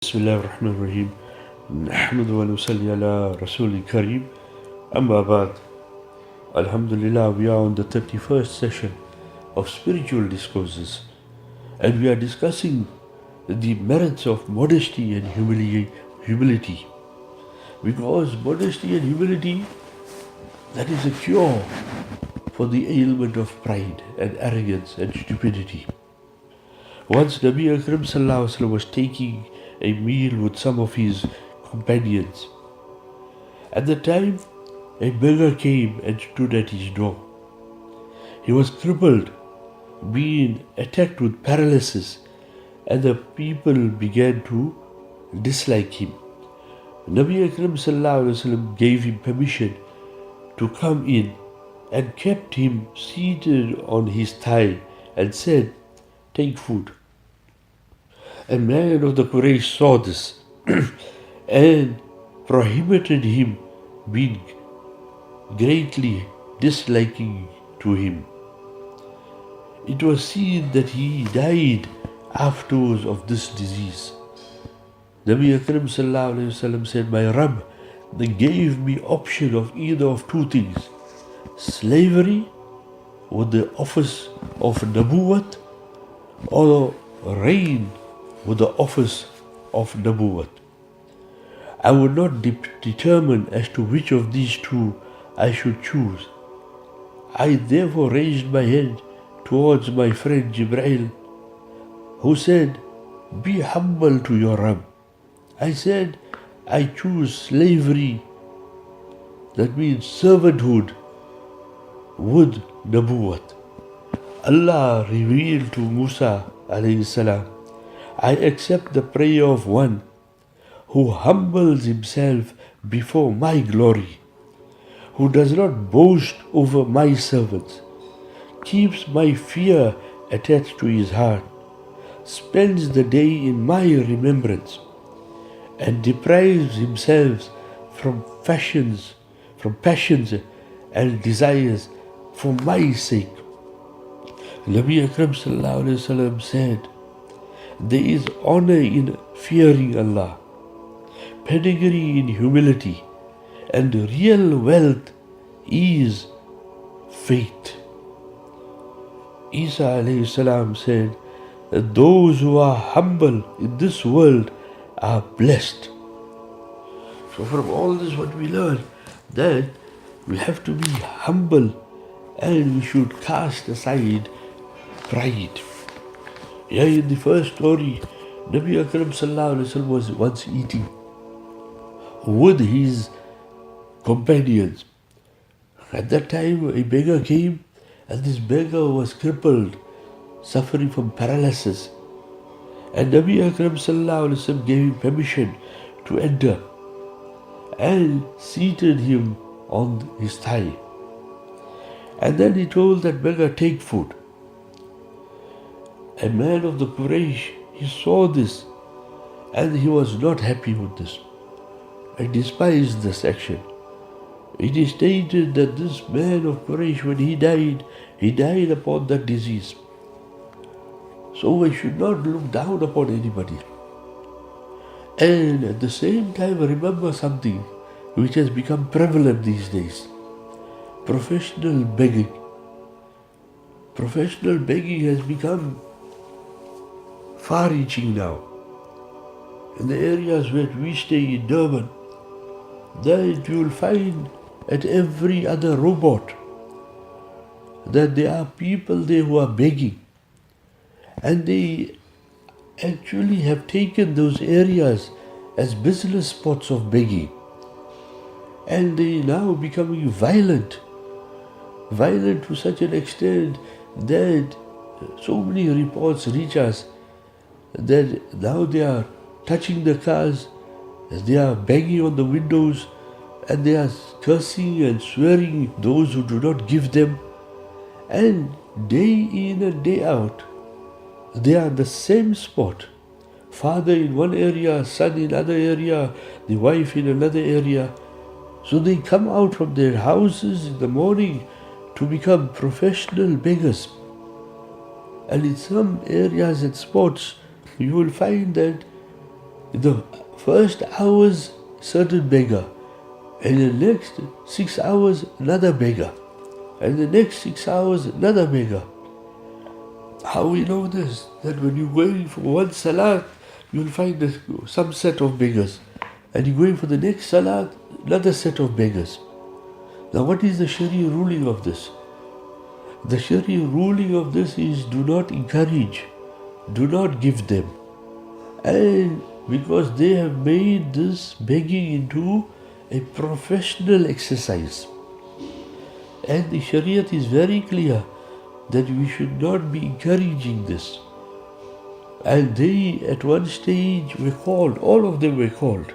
بسم الله الرحمن الرحيم نحمد ونصلي على رسول الكريم أما بعد Alhamdulillah, we are on the 31st session of spiritual discourses, and we are discussing the merits of modesty and humility, because modesty and humility, that is a cure for the ailment of pride and arrogance and stupidity. Once Nabi Akram Sallallahu Alaihi Wasallam was taking a meal with some of his companions. At the time, a beggar came and stood at his door. He was crippled, being attacked with paralysis, and the people began to dislike him. Nabi Akram Sallallahu Alaihi Wasallam gave him permission to come in and kept him seated on his thigh and said, "Take food." A man of the Quraysh saw this and prohibited him, being greatly disliking to him. It was seen that he died afterwards of this disease. Nabi Akram Sallallahu Alaihi Wasallam said, "My Rabb, they gave me option of either of two things: slavery with the office of Nabuwat, or reign with the office of Nabuwat. I would not determine as to which of these two I should choose. I therefore raised my hand towards my friend Jibreel, who said, 'Be humble to your Rabb.' I said, 'I choose slavery,' that means servanthood, with Nabuwat. Allah revealed to Musa alayhi salam, 'I accept the prayer of one who humbles himself before my glory, who does not boast over my servants, keeps my fear attached to his heart, spends the day in my remembrance, and deprives himself from passions and desires for my sake.'" Nabi Akram Sallallahu Alaihi Wasallam said, "There is honor in fearing Allah, pedigree in humility, and real wealth is faith." Isa alayhi salam said that those who are humble in this world are blessed. So from all this what we learn, that we have to be humble and we should cast aside pride. Here in the first story, Nabi Akram Sallallahu Alaihi Wasallam was once eating with his companions. At that time, a beggar came, and this beggar was crippled, suffering from paralysis. And Nabi Akram Sallallahu Alaihi Wasallam gave him permission to enter and seated him on his thigh. And then he told that beggar, "Take food." A man of the Quraysh, he saw this and he was not happy with this. I despised this action. It is stated that this man of Quraysh, when he died upon that disease. So we should not look down upon anybody. And at the same time, remember something which has become prevalent these days: professional begging. Professional begging has become far-reaching now. In the areas where we stay in Durban, that you will find at every other robot that there are people there who are begging, and they actually have taken those areas as business spots of begging, and they now becoming violent to such an extent that so many reports reach us that now they are touching the cars, they are banging on the windows, and they are cursing and swearing those who do not give them. And day in and day out, they are the same spot. Father in one area, son in another area, the wife in another area. So they come out from their houses in the morning to become professional beggars. And in some areas and spots, you will find that In the first hours, certain beggar. And the next 6 hours, another beggar. And the next 6 hours, another beggar. How we know this? That when you're going for one salat, you'll find some set of beggars. And you're going for the next salat, another set of beggars. Now what is the Sharia ruling of this? The Sharia ruling of this is do not encourage, do not give them. And because they have made this begging into a professional exercise. And the Sharia is very clear that we should not be encouraging this. And they at one stage were called, all of them were called.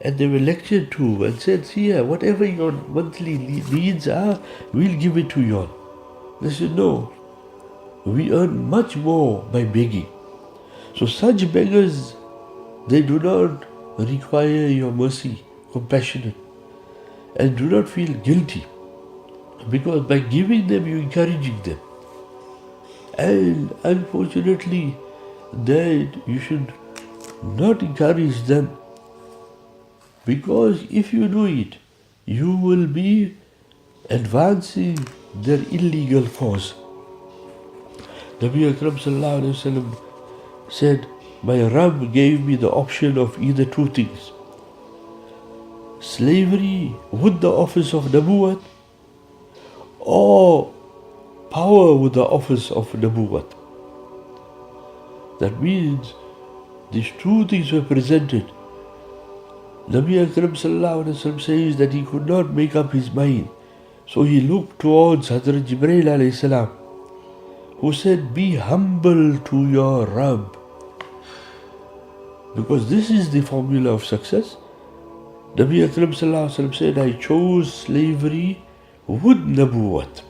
And they were lectured to and said, here, whatever your monthly needs are, we'll give it to you all. They said, no, we earn much more by begging. So such beggars, they do not require your mercy, compassionate, and do not feel guilty. Because by giving them, you're encouraging them. And unfortunately, that you should not encourage them. Because if you do it, you will be advancing their illegal cause. Nabi Akram sallallahu alayhi wa sallam said, my Rabb gave me the option of either two things. Slavery with the office of Nabuwat or power with the office of Nabuwat. That means these two things were presented. Nabi Akram sallallahu alayhi wa sallam says that he could not make up his mind. So he looked towards Hazrat Jibreel alayhi salam, who said, be humble to your Rabb. Because this is the formula of success. Nabi Akram sallallahu alayhi wa sallam said, I chose slavery with Nabuwat.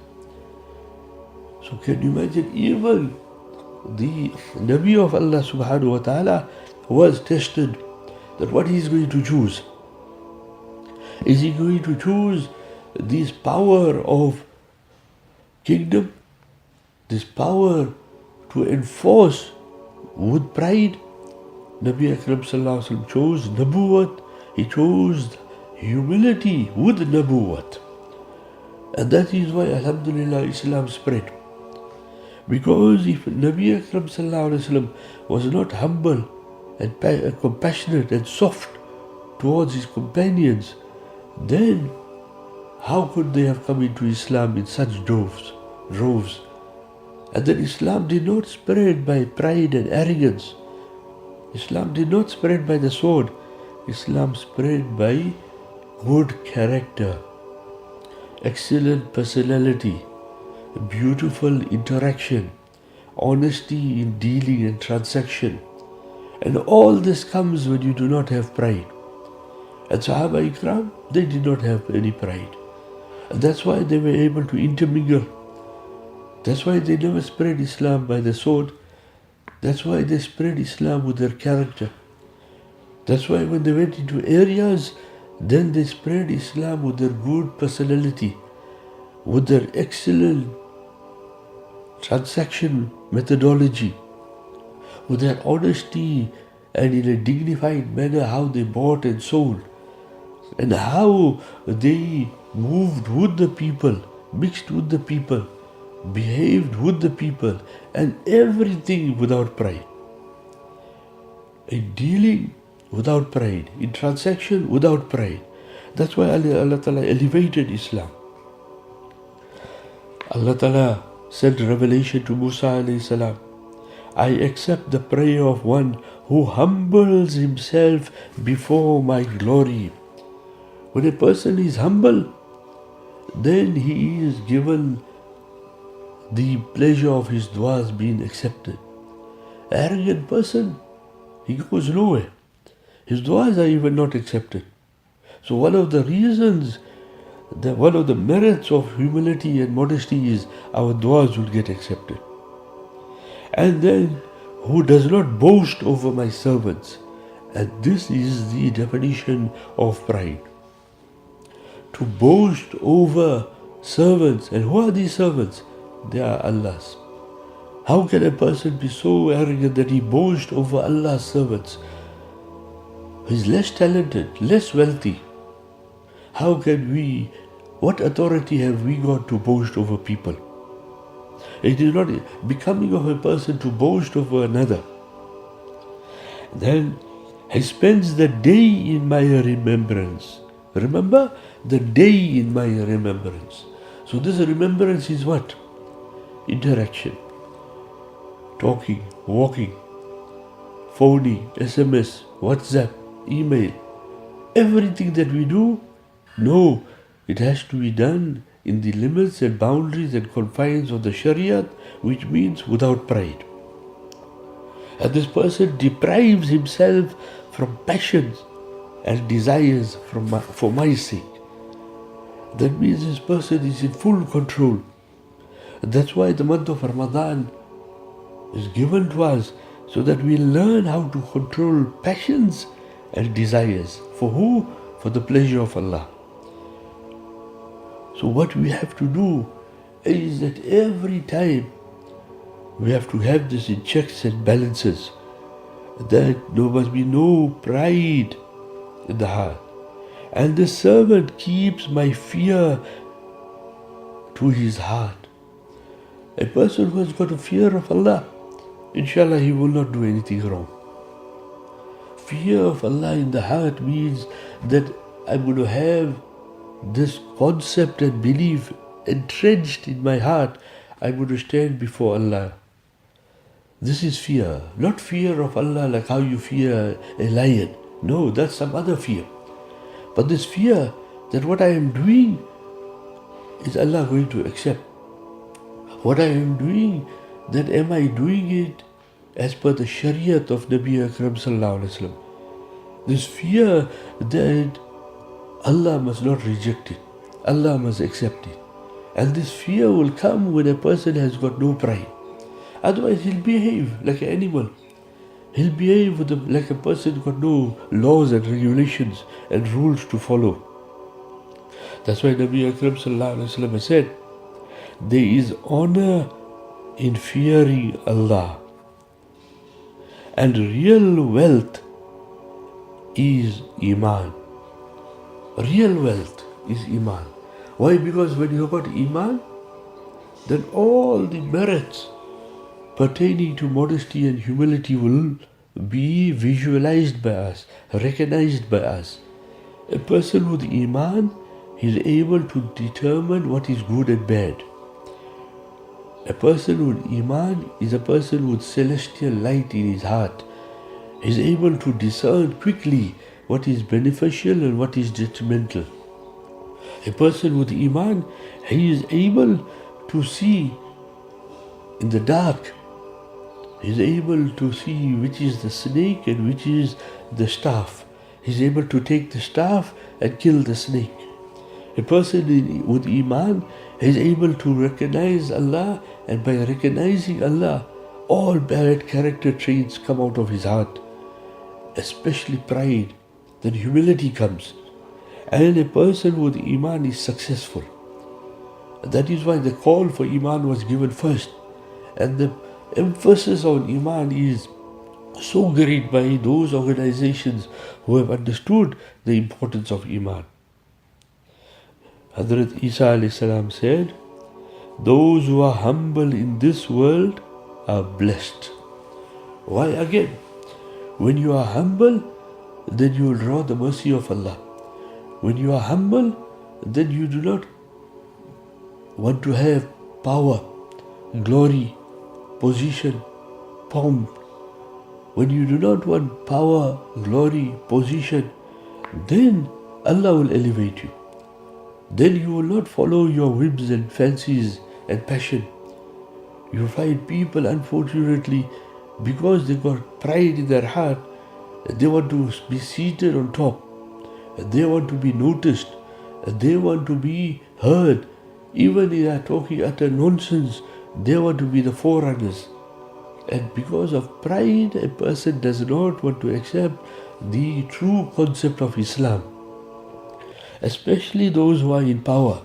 So can you imagine, even the Nabi of Allah subhanahu wa ta'ala was tested that what he is going to choose. Is he going to choose this power of kingdom, this power to enforce with pride? Nabi Akram sallallahu alaihi wasallam chose Nabuwat. He chose humility with Nabuwat. And that is why, alhamdulillah, Islam spread. Because if Nabi Akram sallallahu alaihi wasallam was not humble and compassionate and soft towards his companions, then how could they have come into Islam in such droves? And then Islam did not spread by pride and arrogance. Islam did not spread by the sword. Islam spread by good character, excellent personality, beautiful interaction, honesty in dealing and transaction. And all this comes when you do not have pride. And Sahaba Ikram, they did not have any pride. And that's why they were able to intermingle. That's why they never spread Islam by the sword. That's why they spread Islam with their character. That's why when they went into areas, then they spread Islam with their good personality, with their excellent transaction methodology, with their honesty and in a dignified manner how they bought and sold, and how they moved with the people, mixed with the people, behaved with the people, and everything without pride. In dealing, without pride. In transaction, without pride. That's why Allah Ta'ala elevated Islam. Allah Ta'ala sent revelation to Musa alayhi salam. I accept the prayer of one who humbles himself before my glory. When a person is humble, then he is given the pleasure of his du'as being accepted. Arrogant person, he goes nowhere. His du'as are even not accepted. So one of the reasons, one of the merits of humility and modesty is our du'as will get accepted. And then, who does not boast over my servants. And this is the definition of pride. To boast over servants. And who are these servants? They are Allah's. How can a person be so arrogant that he boasts over Allah's servants? He's less talented, less wealthy. How can we, what authority have we got to boast over people? It is not becoming of a person to boast over another. Then he spends the day in my remembrance. Remember? The day in my remembrance. So this remembrance is what? Interaction. Talking, walking, phoning, SMS, WhatsApp, email. Everything that we do, no, it has to be done in the limits and boundaries and confines of the Shariat, which means without pride. And this person deprives himself from passions and desires for my sake. That means this person is in full control. And that's why the month of Ramadan is given to us, so that we learn how to control passions and desires. For who? For the pleasure of Allah. So what we have to do is that every time we have to have this in checks and balances, that there must be no pride in the heart. And the servant keeps my fear to his heart. A person who has got a fear of Allah, inshallah, he will not do anything wrong. Fear of Allah in the heart means that I'm going to have this concept and belief entrenched in my heart. I'm going to stand before Allah. This is fear, not fear of Allah like how you fear a lion. No, that's some other fear. But this fear that what I am doing is Allah going to accept. What I am doing, that am I doing it as per the Shariat of Nabi Akram Sallallahu Alaihi Wasallam. This fear that Allah must not reject it, Allah must accept it. And this fear will come when a person has got no pride. Otherwise he'll behave like an animal. He'll behave like a person got no laws and regulations and rules to follow. That's why Nabi Akram Sallallahu Alaihi Wasallam said, there is honor in fearing Allah, and real wealth is Iman. Real wealth is Iman. Why? Because when you got Iman, then all the merits pertaining to modesty and humility will be visualized by us, recognized by us. A person with Iman is able to determine what is good and bad. A person with Iman is a person with celestial light in his heart. He is able to discern quickly what is beneficial and what is detrimental. A person with Iman, he is able to see in the dark. He is able to see which is the snake and which is the staff. He is able to take the staff and kill the snake. A person with Iman is able to recognize Allah, and by recognizing Allah, all bad character traits come out of his heart, especially pride. Then humility comes. And a person with Iman is successful. That is why the call for Iman was given first. And the emphasis on Iman is so great by those organizations who have understood the importance of Iman. Hazrat Isa alayhi salam said, those who are humble in this world are blessed. Why again? When you are humble, then you will draw the mercy of Allah. When you are humble, then you do not want to have power, glory, position, pomp. When you do not want power, glory, position, then Allah will elevate you. Then you will not follow your whims and fancies and passion. You find people, unfortunately, because they got pride in their heart, they want to be seated on top. They want to be noticed. They want to be heard. Even if they are talking utter nonsense, they want to be the forerunners. And because of pride, a person does not want to accept the true concept of Islam. Especially those who are in power.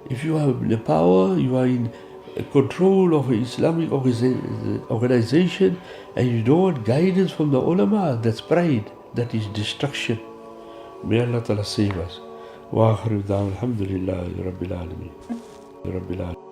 If you have the power, you are in control of an Islamic organization, and you don't want guidance from the ulama, that's pride. that is destruction. May Allah Ta'ala save us. Wa akhiru da'wana alhamdulillahi rabbil alameen.